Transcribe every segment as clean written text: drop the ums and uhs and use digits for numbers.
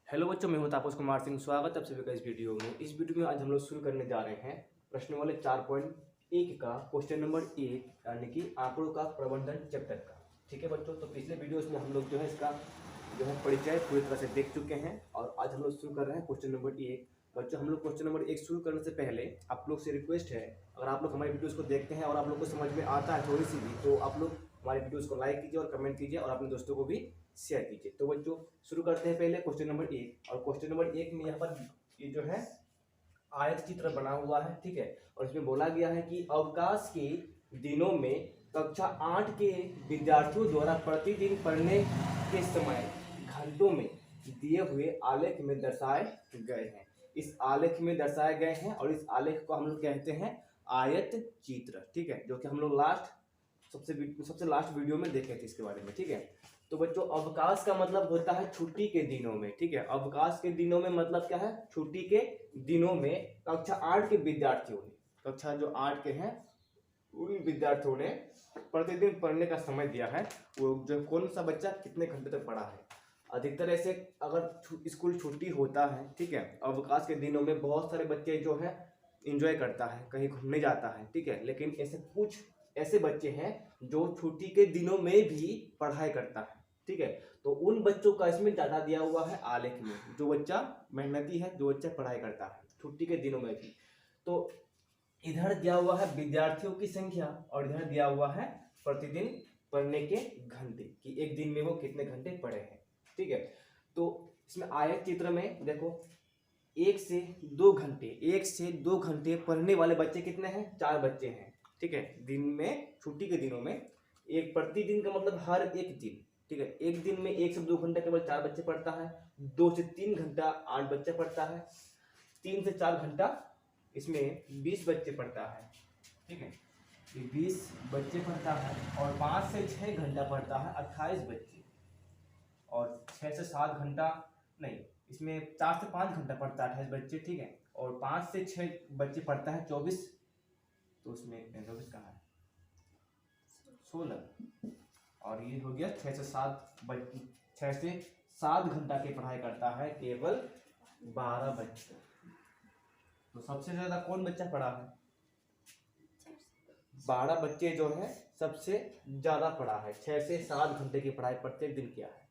Hello बच्चों, मैं हूं तापस कुमार सिंह। स्वागत है आप सभी का इस वीडियो में। इस वीडियो में आज हम लोग शुरू करने जा रहे हैं प्रश्न वाले 4.1 का क्वेश्चन नंबर 1 यानी कि आंकड़ों का प्रबंधन चैप्टर का। ठीक है बच्चों, तो पिछले वीडियोस में हम लोग जो है इसका परिचय पूरी तरह से देख चुके हैं और आज हम लोग शुरू कर रहे हैं क्वेश्चन नंबर 1। बच्चों, हम लोग क्वेश्चन नंबर 1 शुरू करने से पहले आप लोग से रिक्वेस्ट है, अगर आप लोग हमारी वीडियोस को देखते हैं और आप लोग को समझ में आता है थोड़ी सी भी, तो आप लोग हमारी वीडियोस को लाइक कीजिए और कमेंट कीजिए और अपने दोस्तों को भी शेयर कीजिए। तो बच्चों शुरू करते हैं पहले क्वेश्चन नंबर 1। और क्वेश्चन नंबर 1 में यहाँ पर ये जो है आयत चित्र बना हुआ है, ठीक है। और इसमें बोला गया है कि अवकाश के दिनों में कक्षा 8 के विद्यार्थियों द्वारा प्रतिदिन पढ़ने के समय घंटों में दिए हुए आलेख में दर्शाए गए हैं। इस आलेख में दर्शाए गए हैं और इस आलेख को हम लोग कहते हैं आयत चित्र, ठीक है, जो कि हम लोग सबसे लास्ट वीडियो में देखे थे इसके बारे में, ठीक है। तो बच्चों, अवकाश का मतलब होता है छुट्टी के दिनों में, ठीक है। अवकाश के दिनों में मतलब क्या है? छुट्टी के दिनों में कक्षा 8 के विद्यार्थियों ने, कक्षा जो 8 के हैं उन विद्यार्थियों ने प्रतिदिन पढ़ने का समय दिया है। वो जो कौन सा बच्चा कितने घंटे तक पढ़ा है। अधिकतर ऐसे अगर स्कूल छुट्टी होता है, ठीक है, अवकाश के दिनों में बहुत सारे बच्चे जो है इंजॉय करता है, कहीं घूमने जाता है, ठीक है। लेकिन ऐसे कुछ ऐसे बच्चे हैं जो छुट्टी के दिनों में भी पढ़ाई करता है, ठीक है। तो उन बच्चों का इसमें डाटा दिया हुआ है आलेख में, जो बच्चा मेहनती है, जो बच्चा पढ़ाई करता है छुट्टी के दिनों में भी। तो इधर दिया हुआ है विद्यार्थियों की संख्या और इधर दिया हुआ है प्रतिदिन पढ़ने के घंटे, कि एक दिन में वो कितने घंटे पढ़े हैं, ठीक है। तो इसमें आयत चित्र में देखो 1 से 2 घंटे पढ़ने वाले बच्चे कितने हैं? 4 बच्चे हैं, ठीक है। दिन में छुट्टी के दिनों में एक प्रतिदिन का मतलब हर एक दिन, ठीक है। एक दिन में 1 से 2 घंटा केवल 4 बच्चे पढ़ता है, 2 से 3 घंटा 8 बच्चे पढ़ता है, 3 से 4 घंटा इसमें 20 बच्चे पढ़ता है, ठीक है। 20 बच्चे पढ़ता है और 5 से 6 घंटा पढ़ता है 28 बच्चे, और 6 से 7 घंटा नहीं, इसमें 4 से 5 घंटा पढ़ता है 28 बच्चे, ठीक है। और 5 से 6 बच्चे पढ़ता है 24, तो उसमें 24 कहाँ है? 16। और ये हो गया 6 से 7 घंटा की पढ़ाई करता है केवल 12 बच्चे। तो सबसे ज्यादा कौन बच्चा पढ़ा है? 12 बच्चे जो है सबसे ज्यादा पढ़ा है, 6 से 7 घंटे की पढ़ाई प्रत्येक दिन किया है,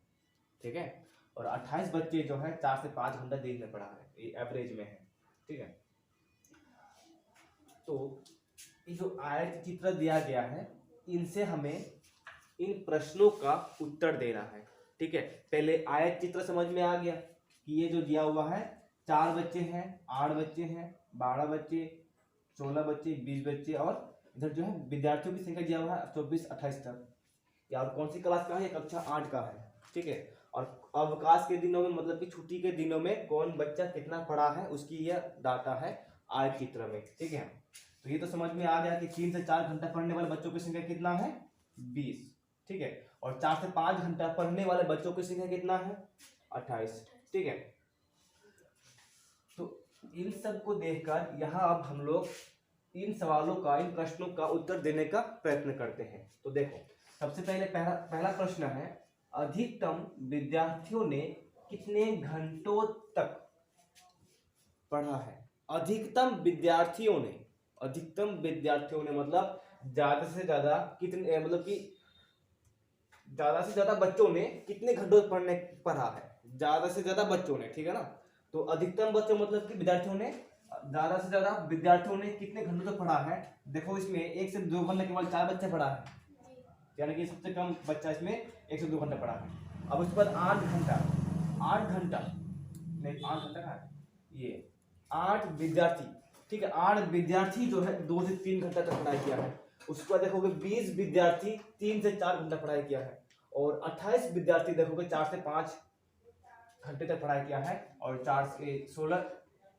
ठीक है। और 28 बच्चे जो है 4 से 5 घंटा दिन में पढ़ा है, ये एवरेज में है, ठीक है। तो ये जो आयत चित्र दिया गया है, इनसे हमें इन प्रश्नों का उत्तर देना है, ठीक है। पहले आयत चित्र समझ में आ गया कि ये जो दिया हुआ है 4 बच्चे हैं, 8 बच्चे हैं, 12 बच्चे, 16 बच्चे, 20 बच्चे, और इधर जो है विद्यार्थियों की संख्या दिया हुआ है 24-28 तक। या और कौन सी क्लास का है? कक्षा 8 का है, ठीक है। और अवकाश के दिनों में मतलब कि छुट्टी के दिनों में कौन बच्चा कितना पढ़ा है उसकी यह डाटा है आयत चित्र में, ठीक है। तो ये तो समझ में आ गया कि 3 से 4 घंटा पढ़ने वाले बच्चों की संख्या कितना है? 20, ठीक है। और 4 से 5 घंटा पढ़ने वाले बच्चों की संख्या कितना है? 28, ठीक है। तो इन सब को देखकर यहाँ अब हम लोग इन सवालों का, इन प्रश्नों का उत्तर देने का प्रयत्न करते हैं। तो देखो, सबसे पहले पहला प्रश्न है, अधिकतम विद्यार्थियों ने कितने घंटों तक पढ़ा है? अधिकतम विद्यार्थियों ने मतलब ज्यादा से ज्यादा कितने, मतलब कि ज्यादा से ज्यादा बच्चों ने कितने घंटों पढ़ा है? ज्यादा से ज्यादा बच्चों ने, ठीक है ना। तो अधिकतम बच्चों मतलब कि विद्यार्थियों ने, ज्यादा से ज्यादा विद्यार्थियों ने कितने घंटों तक पढ़ा है? देखो, इसमें 1 से 2 घंटे केवल 4 बच्चे पढ़ा है, यानी कि सबसे कम बच्चा इसमें 1 से 2 घंटा पढ़ा है। अब उसके बाद 8 घंटा नहीं, 8 घंटा का है ये, 8 विद्यार्थी, ठीक है। 8 विद्यार्थी जो है 2 से 3 घंटा तक पढ़ाई किया है। उसके बाद देखोगे 20 विद्यार्थी 3 से 4 घंटा पढ़ाई किया है, और 28 विद्यार्थी देखोगे 4 से 5 घंटे तक पढ़ाई किया है, और 4 से 16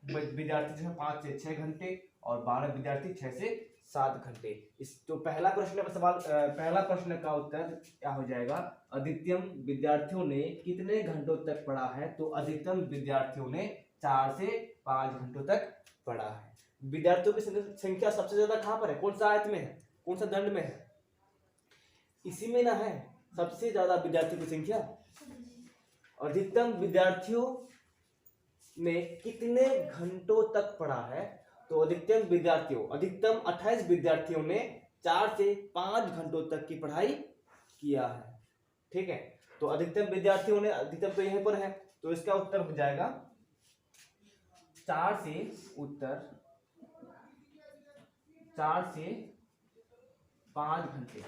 विद्यार्थी जो है 5 से 6 घंटे, और 12 विद्यार्थी 6 से 7 घंटे। इस तो पहला प्रश्न का उत्तर क्या हो जाएगा? अधिकतम विद्यार्थियों ने कितने घंटों तक पढ़ा है? तो अधिकतम विद्यार्थियों ने 4 से 5 घंटों तक पढ़ा है। विद्यार्थियों की संख्या सबसे ज्यादा कहां पर है? कौन सा आयत में है? कौन सा दंड में है? इसी में ना है सबसे ज्यादा विद्यार्थियों की संख्या। अधिकतम विद्यार्थियों ने कितने घंटों तक पढ़ा है? तो अधिकतम 28 विद्यार्थियों ने 4 से 5 घंटों तक की पढ़ाई किया है। ठीक है, तो अधिकतम विद्यार्थियों ने, अधिकतम तो यहीं पर है, तो इसका उत्तर हो जाएगा 4 से 5 घंटे।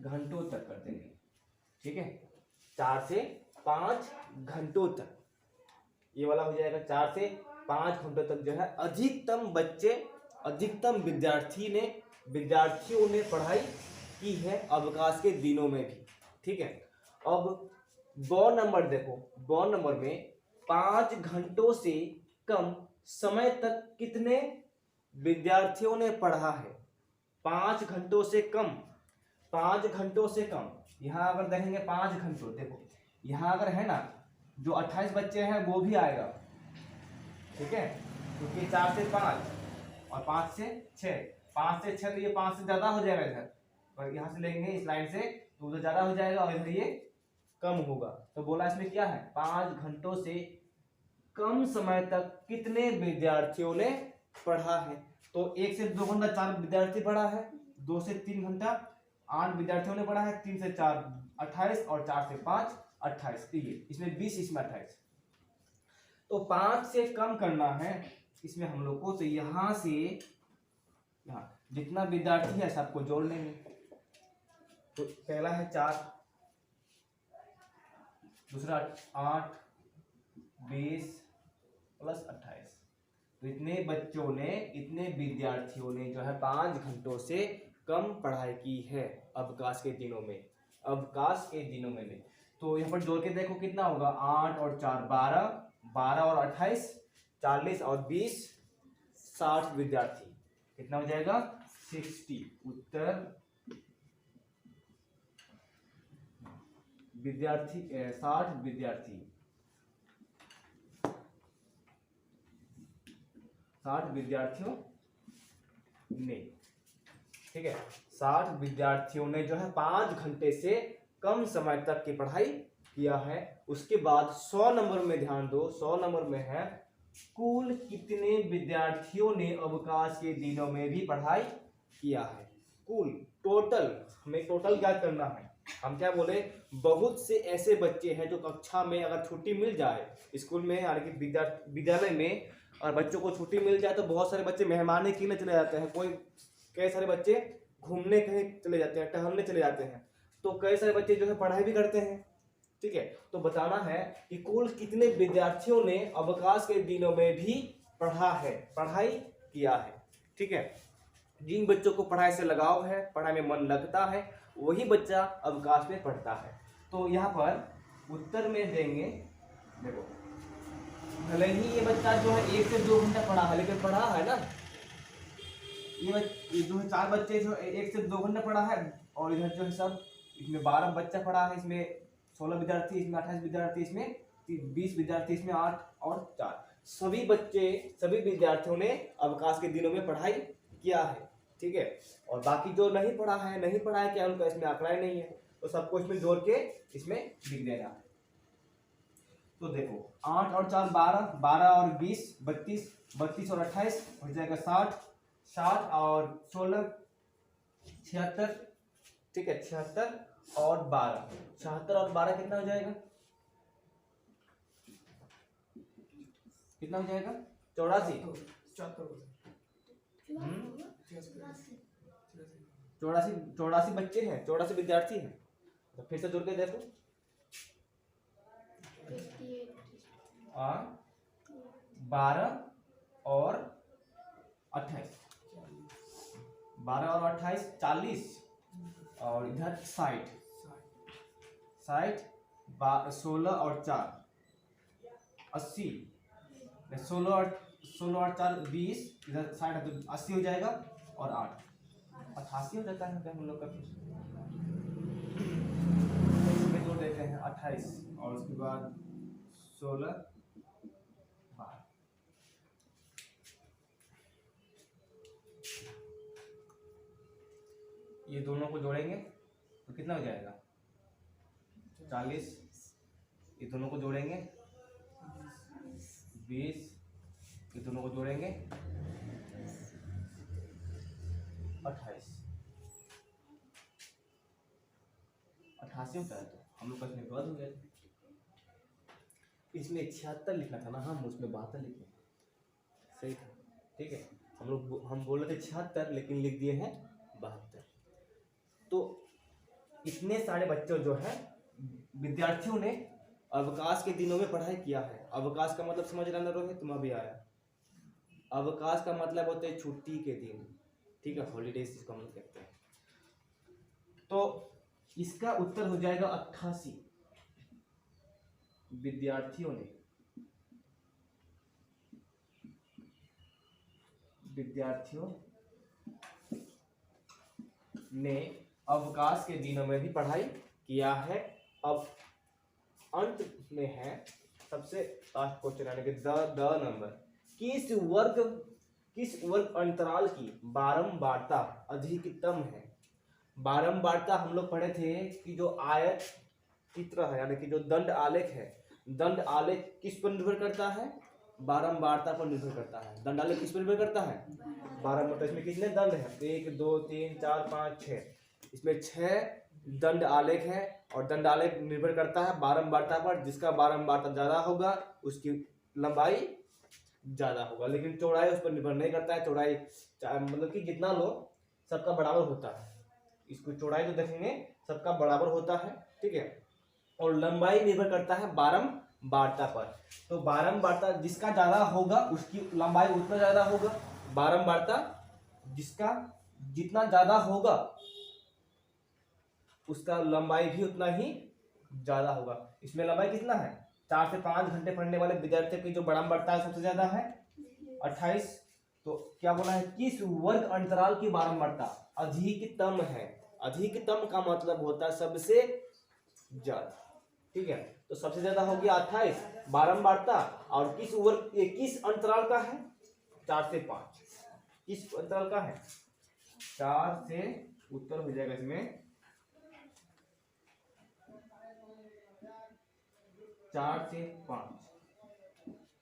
घंटों तक कर देंगे। ठीक है, 4 से 5 घंटों तक, ये वाला हो जाएगा 4 से 5 घंटों तक जो है अधिकतम विद्यार्थियों ने पढ़ाई की है अवकाश के दिनों में भी। ठीक है, अब ब नंबर देखो, ब नंबर में 5 घंटों से कम समय तक कितने विद्यार्थियों ने पढ़ा है? 5 घंटों से कम, 5 घंटों से कम। यहां अगर देखेंगे 5 घंटों, देखो यहां अगर है ना, जो 28 बच्चे हैं वो भी आएगा। ठीक है, क्योंकि 4 से 5 और 5 से 6, 5 से 6 तो ये 5 से ज्यादा हो जाएगा इधर, और यहां से लेंगे इस लाइन से तो उधर ज्यादा हो जाएगा और इधर ये कम होगा। तो बोला इसमें क्या है, 5 घंटों से कम समय तक कितने विद्यार्थियों ने पढ़ा है? तो 1 से 2 घंटा 4 विद्यार्थी पढ़ा है, 2 से 3 घंटा 8 विद्यार्थियों ने पढ़ा है, 3 से 4 28 और 4 से 5 28, इसमें 20, इसमें 28। तो 5 से कम करना है इसमें हम लोग को, तो यहां से यहाँ जितना विद्यार्थी है सबको जोड़ लेंगे। तो पहला है 4, दूसरा 8, 20 प्लस 28, तो इतने विद्यार्थियों ने जो है 5 घंटों से कम पढ़ाई की है अवकाश के दिनों में, तो यहाँ पर जोड़ के देखो कितना होगा, 8 और 4 12, 12 और 28 40 और 20 60 विद्यार्थी, कितना हो जाएगा 60। उत्तर विद्यार्थी 60 विद्यार्थियों ने, ठीक है, 60 विद्यार्थियों ने जो है 5 घंटे से कम समय तक की पढ़ाई किया है। उसके बाद 100 नंबर में ध्यान दो, 100 नंबर में है कुल कितने विद्यार्थियों ने अवकाश के दिनों में भी पढ़ाई किया है? कुल, टोटल, हमें टोटल ज्ञात करना है। हम क्या बोले, बहुत से ऐसे बच्चे हैं जो कक्षा में अगर छुट्टी मिल जाए, स्कूल में यानी कि विद्यालय में और बच्चों को छुट्टी मिल जाए तो बहुत सारे बच्चे मेहमानी के लिए चले जाते हैं, कई सारे बच्चे घूमने कहीं चले जाते हैं, टहलने चले जाते हैं, तो कई सारे बच्चे जो है पढ़ाई भी करते हैं। ठीक है, तो बताना है कि कुल कितने विद्यार्थियों ने अवकाश के दिनों में भी पढ़ाई किया है। ठीक है, जिन बच्चों को पढ़ाई से लगाव है, पढ़ाई में मन लगता है, वही बच्चा अवकाश में पढ़ता है। तो यहाँ पर उत्तर में देंगे, देखो भले ही ये बच्चा जो है 1 से 2 घंटा पढ़ा है, लेकिन पढ़ा है ना, ये जो है 4 बच्चे जो 1 से 2 घंटा पढ़ा है, और इधर जो है सब, इसमें 12 बच्चा पढ़ा है, इसमें 16 विद्यार्थी, इसमें 28 विद्यार्थी, इसमें 20 विद्यार्थी, इसमें 8 और 4, सभी विद्यार्थियों ने अवकाश के दिनों में पढ़ाई किया है। ठीक है, और बाकी जो नहीं पढ़ा है क्या, उनका इसमें आंकड़ा ही नहीं है, तो सबको इसमें जोड़ के इसमें लिख देना है। तो देखो 8 और 4 12, 12 और 20 32, 32 और 28 हो जाएगा 60, 60 और 16 76। ठीक है, 76 और 12, 76 और 12 कितना हो जाएगा, 84। 84 बच्चे हैं, 84 विद्यार्थी हैं। तो फिर से जोड़ के देखो, 12 और 28, 12 और 28 40, और इधर 60, 16 और 4 80, 16 और 4 20, इधर 60 है तो 80 हो जाएगा, और 8 88 हो जाता है क्या हम लोग का, फिर जोड़ देते हैं 28 और उसके बाद 16 12, ये दोनों को जोड़ेंगे तो कितना हो जाएगा, 40, ये दोनों को जोड़ेंगे 20, ये दोनों को जोड़ेंगे 28, 88 होता है। तो हम लोग का इसमें गलत हो गया। इसमें 76 लिखना था ना, हम उसमें 72 लिखे, सही था। ठीक है, हम बोल रहे थे 76 लेकिन लिख दिए हैं 72। तो इतने सारे बच्चों जो है विद्यार्थियों ने अवकाश के दिनों में पढ़ाई किया है। अवकाश का मतलब समझ रहे रोहित, तुम अभी आया। अवकाश का मतलब होता है छुट्टी के दिन, ठीक है, हॉलीडेज इसको हम कहते हैं। तो इसका उत्तर हो जाएगा 88 विद्यार्थियों ने अवकाश के दिनों में भी पढ़ाई किया है। अब अंत में है सबसे लास्ट क्वेश्चन, यानी कि द नंबर, किस वर्ग अंतराल की बारंबारता अधिकतम है। बारंबारता हम लोग पढ़े थे कि जो आयत चित्र है, यानी कि जो दंड आलेख है, दंड आलेख किस पर निर्भर करता है, बारंबारता पर निर्भर करता है। दंड आलेख किस पर निर्भर करता है, बारंबारता। इसमें कितने दंड है, 1 2 3 4 5 6, इसमें 6 दंड आलेख है। और दंड आलेख निर्भर करता है बारंबारता पर, जिसका बारंबारता ज्यादा होगा उसकी लंबाई ज्यादा होगा, लेकिन चौड़ाई उस पर निर्भर नहीं करता है। चौड़ाई मतलब कि जितना लो सबका बराबर होता है, इसको चौड़ाई तो देखेंगे सबका बराबर होता है, ठीक है। और लंबाई निर्भर करता है बारंबारता पर। तो बारंबारता जिसका ज्यादा होगा उसकी लंबाई उतना ज्यादा होगा। बारंबारता जिसका जितना ज्यादा होगा उसका लंबाई भी उतना ही ज्यादा होगा। इसमें लंबाई कितना है, 4 से 5 घंटे पढ़ने वाले विद्यार्थियों की जो बारंबारता है सबसे ज्यादा है 28। तो क्या बोला है, किस वर्ग अंतराल की बारंबारता अधिकतम है। अधिकतम का मतलब होता है सबसे ज्यादा, ठीक है। तो सबसे ज्यादा हो गया 28 बारंबारता। और किस अंतराल का है, 4 से 5। किस अंतराल का है, 4 से, उत्तर हो जाएगा इसमें 4 से 5।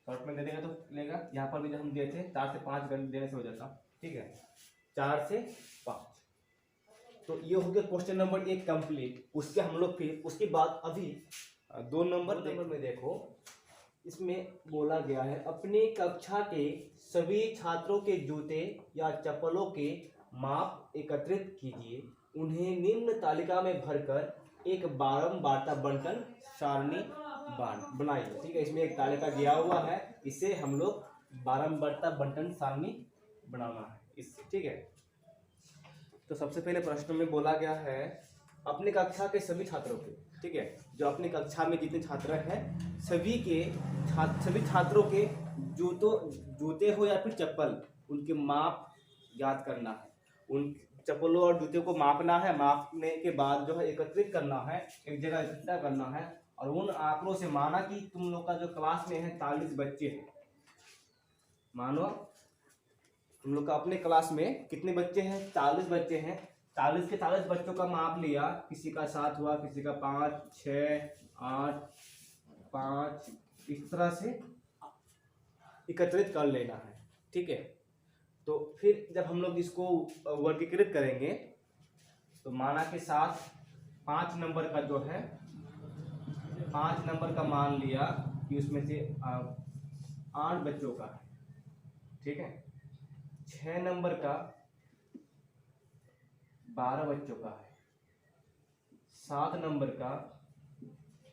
शॉर्ट में दे देगा तो लेगा, यहाँ पर भी जब हम दिए थे 4 से 5 घंटे देने से हो जाता, ठीक है, 4 से 5। तो ये हो गया क्वेश्चन नंबर 1 कंप्लीट। उसके हम लोग फिर उसके बाद अभी 2 नंबर में देखो, इसमें बोला गया है अपनी कक्षा के सभी छात्रों के जूते या चप्पलों के माप एकत्रित कीजिए, उन्हें निम्न तालिका में भरकर एक बारंबारता बंटन सारणी बनाइए, ठीक है। इसमें एक तालिका दिया हुआ है, इससे हम लोग बारंबारता बंटन सारणी बनाना है इससे, ठीक है। तो सबसे पहले प्रश्न में बोला गया है अपनी कक्षा के सभी छात्रों के, ठीक है, जो अपनी कक्षा में जितने छात्र हैं सभी छात्रों के जूते हो या फिर चप्पल, उनके माप याद करना है। उन चप्पलों और जूते को मापना है, मापने के बाद जो है एकत्रित करना है, एक जगह इकट्ठा करना है। और उन आंकड़ों से माना कि तुम लोग का जो क्लास में है 40 बच्चे हैं, मानो तुम लोग का अपने क्लास में कितने बच्चे हैं, 40 बच्चे हैं। 40 के 40 बच्चों का माप लिया, किसी का 7 हुआ, किसी का 5 6 8 5, इस तरह से एकत्रित कर लेना है, ठीक है। तो फिर जब हम लोग इसको वर्गीकृत करेंगे तो माना के साथ 5 नंबर का जो है 5 नंबर का मान लिया कि उसमें से 8 बच्चों का है, ठीक है। 6 नंबर का 12 बच्चों का है, 7 नंबर का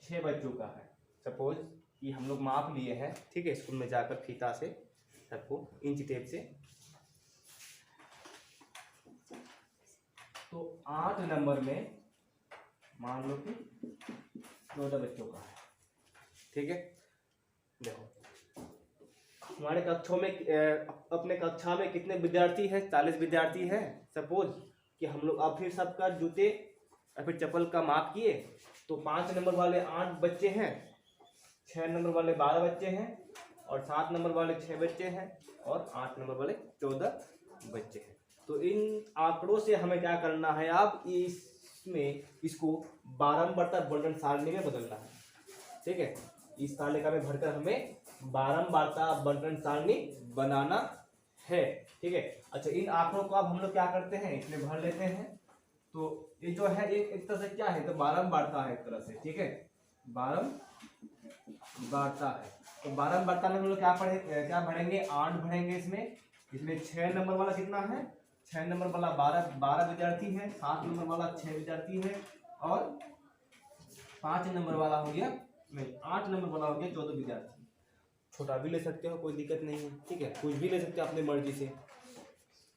6 बच्चों का है। सपोज कि हम लोग माप लिए हैं, ठीक है, स्कूल में जाकर फीता से सबको इंच टेप से। तो 8 नंबर में मान लो कि 14 बच्चों का है, ठीक है। देखो हमारे कक्षों में अपने कक्षा में कितने विद्यार्थी हैं, 40 विद्यार्थी हैं। सपोज कि हम लोग अब फिर सबका जूते या फिर चप्पल का माप किए, तो 5 नंबर वाले 8 बच्चे हैं, 6 नंबर वाले 12 बच्चे हैं, और 7 नंबर वाले 6 बच्चे हैं, और 8 नंबर वाले 14 बच्चे हैं। तो इन आंकड़ों से हमें क्या करना है, अब इस इसमें इसको बारंबारता बंटन सारणी में बदलना है। ठीक है, इस तालिका में भरकर हमें बारंबारता बंटन सारणी बनाना है। ठीक है, अच्छा इन आंकड़ों को अब हम लोग क्या करते हैं, इसमें भर लेते हैं। तो ये जो है एक तरह से क्या है, तो बारंबारता है एक तरह से। ठीक है, बारंबारता है। तो बारंबारता में हम लोग क्या भरेंगे, 8 भरेंगे इसमें 6 नंबर वाला कितना है, 6 नंबर वाला 12 विद्यार्थी है, 7 नंबर वाला 6 विद्यार्थी है, और 5 नंबर वाला हो गया, नहीं 8 नंबर वाला हो गया 14 विद्यार्थी। छोटा भी ले सकते हो, कोई दिक्कत नहीं है। ठीक है, कुछ भी ले सकते हो अपनी मर्जी से।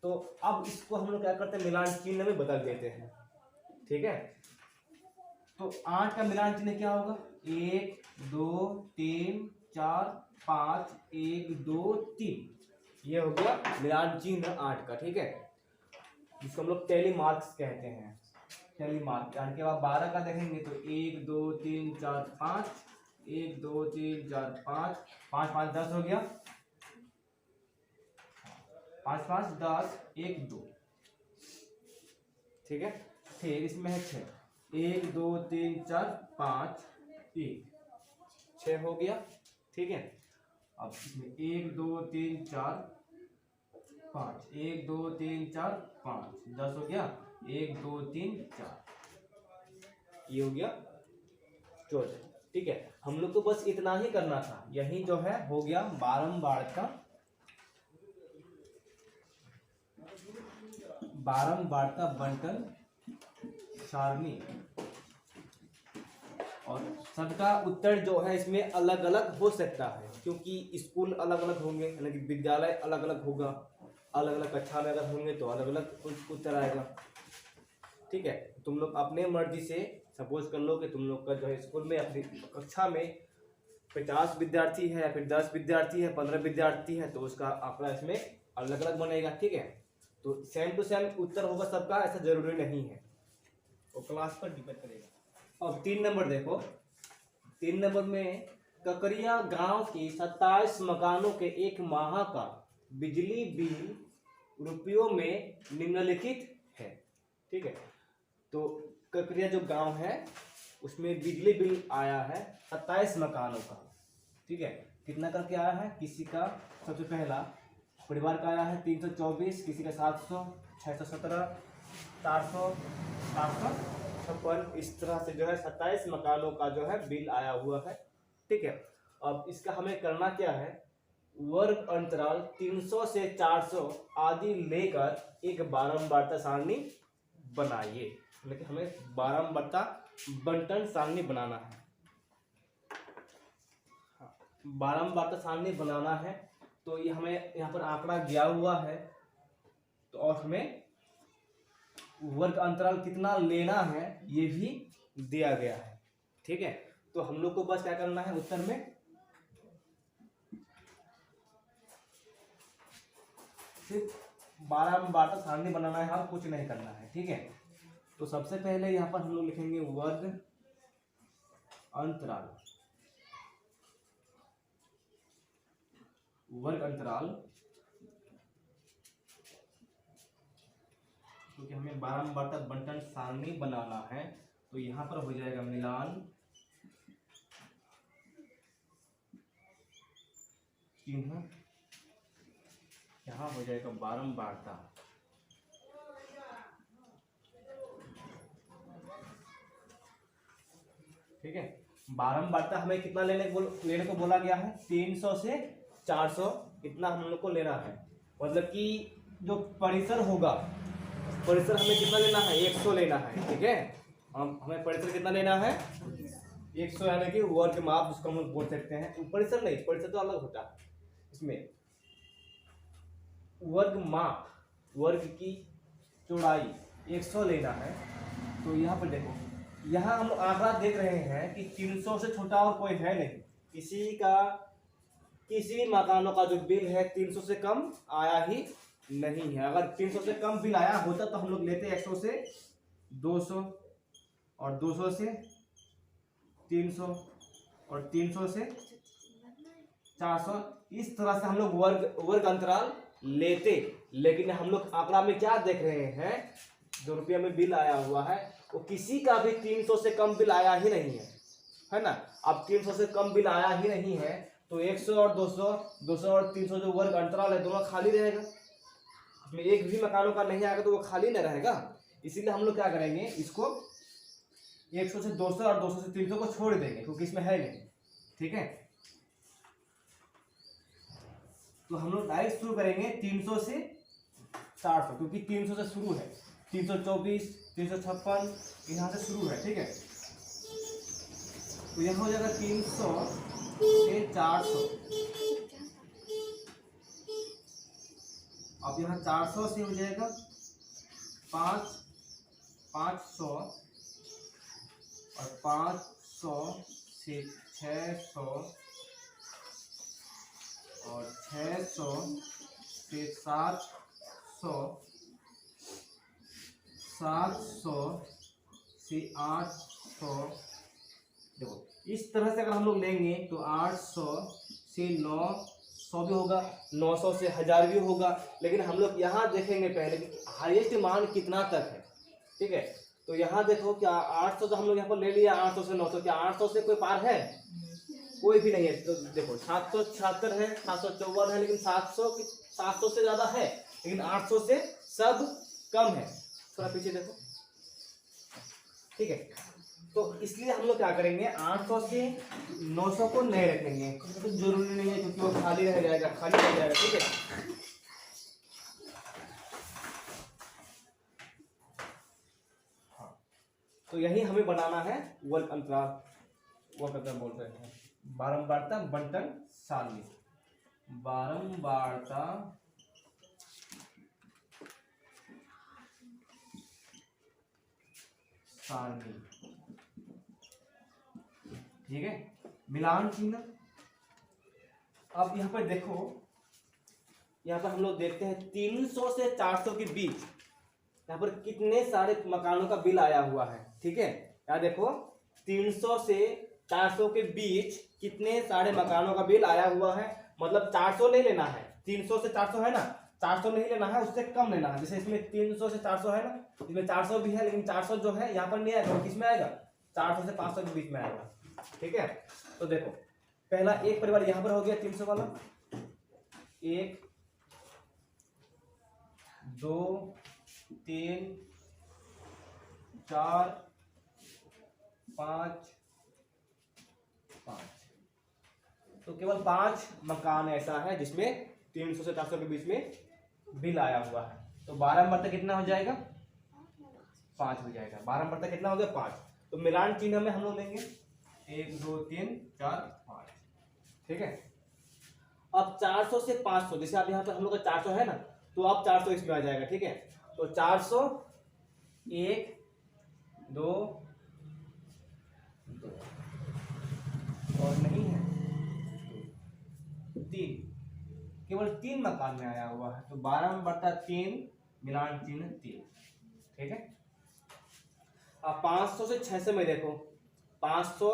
तो अब इसको हम लोग क्या करते हैं, मिलान चिन्ह में बदल देते हैं। ठीक है, तो 8 का मिलान चिन्ह क्या होगा, 1 2 3 4 5 1 2 3, ये हो गया मिलान चिन्ह 8 का। ठीक है, जिसको हम लोग टैली मार्क्स कहते हैं, टैली मार्क। यानी कि आप 12 का देखेंगे तो 1 2 3 4 5, 1 2 3 4 5, 5 5 10 हो गया, 5 5 10 1 2। ठीक है, फिर इसमें है 6, 1 2 3 4 5 1, 6 हो गया। ठीक है, अब इसमें 1 2 3 4 5, 1 2 3 4 5 10 हो गया, 1 2 3 4, ये हो गया 14। ठीक है, हम लोग को बस इतना ही करना था। यही जो है हो गया बारंबारता बंटन सारणी। और सबका उत्तर जो है इसमें अलग अलग हो सकता है, क्योंकि स्कूल अलग अलग होंगे, यानी कि विद्यालय अलग अलग होगा, अलग अलग कक्षा में अगर होंगे तो अलग अलग उत्तर आएगा। ठीक है, तुम लोग अपने मर्जी से सपोज कर लो कि तुम लोग का जो है स्कूल में अपनी कक्षा में 50 विद्यार्थी है या फिर 10 विद्यार्थी है, 15 विद्यार्थी है, तो उसका आंकड़ा इसमें अलग अलग बनेगा। ठीक है, तो सेम टू सेम उत्तर होगा सबका, ऐसा जरूरी नहीं है, वो क्लास पर डिपेंड करेगा। अब 3 नंबर देखो, 3 नंबर में ककरिया गांव के 27 मकानों के एक माह का बिजली बिल रुपयों में निम्नलिखित है। ठीक है, तो ककरिया जो गांव है उसमें बिजली बिल आया है 27 मकानों का। ठीक है, कितना करके आया है, किसी का सबसे पहला परिवार का आया है 324, किसी का 700, 617, 400, 756, इस तरह से जो है 27 मकानों का जो है बिल आया हुआ है। ठीक है, अब इसका हमें करना क्या है, वर्ग अंतराल 300 से 400 आदि लेकर एक बारंबारता सारणी बनाइए। लेकिन हमें बारंबारता बंटन सारणी बनाना है। बारंबारता सारणी बनाना है, तो ये हमें यहाँ पर आंकड़ा दिया हुआ है, तो और हमें वर्ग अंतराल कितना लेना है ये भी दिया गया है। ठीक है, तो हम लोग को बस क्या करना है, उत्तर में सिर्फ बारंबारता सारणी बनाना है और कुछ नहीं करना है। ठीक है, तो सबसे पहले यहाँ पर हम लोग लिखेंगे वर्ग अंतराल, क्योंकि हमें बारंबारता बंटन सारणी बनाना है, तो यहाँ पर हो जाएगा मिलान चिन्ह, यहाँ हो जाएगा बारंबारता। ठीक है, बारंबारता हमें कितना लेने को बोला गया है, 300 से 400 इतना हम लोग को लेना है। मतलब कि जो परिसर होगा, परिसर हमें कितना लेना है, 100 लेना है। ठीक है, हमें परिसर कितना लेना है, 100, यानी कि वर्ग माप जिसको हम लोग बोल सकते हैं। परिसर नहीं, परिसर तो अलग होता है, इसमें वर्ग माप, वर्ग की चौड़ाई 100 लेना है। तो यहाँ पर देखो, यहाँ हम आंकड़ा देख रहे हैं कि 300 से छोटा और कोई है नहीं, किसी भी मकानों का जो बिल है 300 से कम आया ही नहीं है। अगर 300 से कम बिल आया होता तो हम लोग लेते 100 से 200 और 200 से 300 और 300 से 400, इस तरह से हम लोग वर्ग अंतराल लेते। लेकिन हम लोग आंकड़ा में क्या देख रहे हैं, जो रुपया में बिल आया हुआ है वो किसी का भी 300 से कम बिल आया ही नहीं है ना। अब 300 से कम बिल आया ही नहीं है तो 100 और 200, 200 और 300 जो वर्ग अंतराल है दोनों खाली रहेगा, उसमें एक भी मकानों का नहीं आएगा तो वो खाली नहीं रहेगा। इसीलिए हम लोग क्या करेंगे, इसको 100 से 200 और 200 से 300 को छोड़ देंगे क्योंकि इसमें है नहीं। ठीक है, तो हम लोग डायरेक्ट शुरू करेंगे 300 से 400 क्योंकि 300 से शुरू है, 324, 356 यहाँ से शुरू है। ठीक है, तो यहाँ हो जाएगा 300 से 400। अब यहाँ 400 से हो जाएगा 500 और 500 से 600 और 600 से 700, 700 से 800। देखो इस तरह से अगर हम लोग लेंगे तो 800 से 900 भी होगा, 900 से 1000 भी होगा। लेकिन हम लोग यहाँ देखेंगे पहले कि हाईएस्ट मान कितना तक है। ठीक है, तो यहाँ देखो क्या 800 तो हम लोग यहाँ पर ले लिया, 800 से 900, क्या 800 से कोई पार है? कोई भी नहीं है। तो देखो 776 है, 754 है, लेकिन 700 से ज्यादा है, लेकिन 800 से सब कम है। थोड़ा पीछे देखो। ठीक है, तो इसलिए हम लोग क्या करेंगे, 800 से 900 को नहीं रखेंगे तो जरूरी नहीं है क्योंकि वो खाली रह जाएगा, खाली रह जाएगा। ठीक है, हाँ, तो यही हमें बनाना है वर्ग अंतराल, वर्ग अंतराल बोलते हैं बारंबारता बंटन सारणी। बारंबारता सारणी। ठीक है, मिलान चिन्ह। अब यहाँ पर देखो, यहाँ पर हम लोग देखते हैं 300 से 400 के बीच यहाँ पर कितने सारे मकानों का बिल आया हुआ है। ठीक है, यहाँ देखो 300 से 400 के बीच कितने सारे मकानों का बिल आया हुआ है। मतलब 400 नहीं लेना है, 300 से 400 है ना, 400 नहीं लेना है, उससे कम लेना है। जैसे इसमें 300 से 400 है ना, इसमें 400 भी है, लेकिन 400 जो है यहाँ पर नहीं आएगा, किसमें आएगा, 400 से 500 के बीच में आएगा। ठीक है, तो देखो पहला एक परिवार यहाँ पर हो गया 300 वाला, 1 2 3 4 5 5। तो केवल 5 मकान ऐसा है जिसमें 300 से 400 के बीच में बिल आया हुआ है। तो 12 बटा कितना हो जाएगा, 5 हो जाएगा। 12 बटा कितना हो गया, 5। तो मिलान चिन्ह में हम लोग लेंगे 1 2 3 4 5। ठीक है, अब 400 से 500, जैसे अब यहाँ पे हम लोग का 400 है ना, तो अब 400 इसमें आ जाएगा। ठीक है, तो 400 1 2 और नहीं है 3, केवल 3 मकान में आया हुआ है। तो 12/3 मिलान चिन्ह 3। ठीक है, अब 500 से 600 में देखो, 500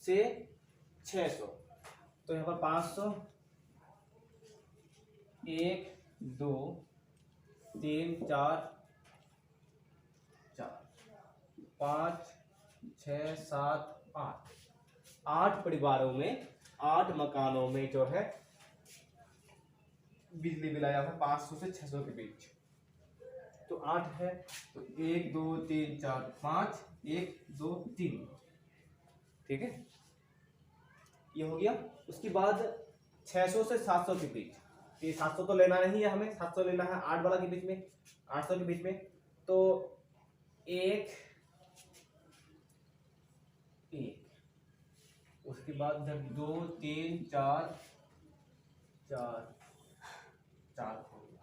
से 600, तो यहाँ पर 500 1 2 3 4 4 5 6 7 8, 8 परिवारों में 8 मकानों में जो है बिजली बिल आया है 500 से 600 के बीच। तो 8 है, तो 1 2 3 4 5 1 2 3। ठीक है, ये हो गया। उसके बाद 600 से 700 के बीच, ये 700 तो लेना नहीं है हमें, 700 लेना है 8 वाला के बीच में, 800 के बीच में। तो 1 1, उसके बाद जब 2 3 4 4 4 हो गया,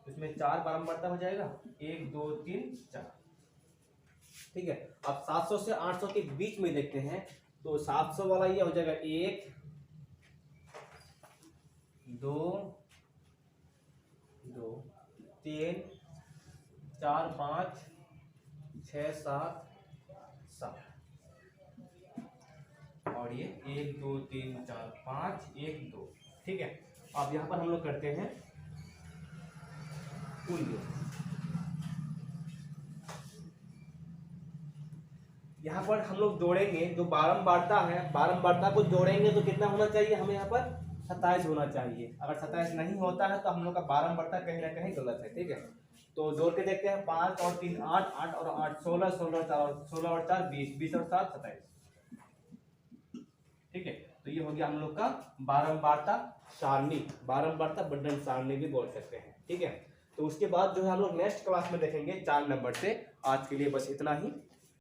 इसमें 4 बारंबारता हो जाएगा, 1 2 3 4। ठीक है, अब 700 से 800 के बीच में देखते हैं, तो 700 वाला ये हो जाएगा 1 2 2 3 4 5 6 7 7, और ये 1 2 3 4 5 1 2। ठीक है, अब यहाँ पर हम लोग करते हैं कुल योग। यहाँ पर हम लोग जोड़ेंगे जो बारंबारता है, बारंबारता को जोड़ेंगे तो कितना होना चाहिए हमें यहाँ पर 27 होना चाहिए। अगर 27 नहीं होता है तो हम लोग का बारंबारता कहीं ना कहीं गलत है। ठीक है, तो जोड़ के देखते हैं। 5 और 3 8, 8 और 8 16, 16 और 4 20, 20 और 7 27। ठीक है, तो ये हो गया हम लोग का बारंबारता सारणी, बारंबारता बंटन सारणी भी बोल सकते हैं। ठीक है, तो उसके बाद जो है हम लोग नेक्स्ट क्लास में देखेंगे 4 नंबर से। आज के लिए बस इतना ही।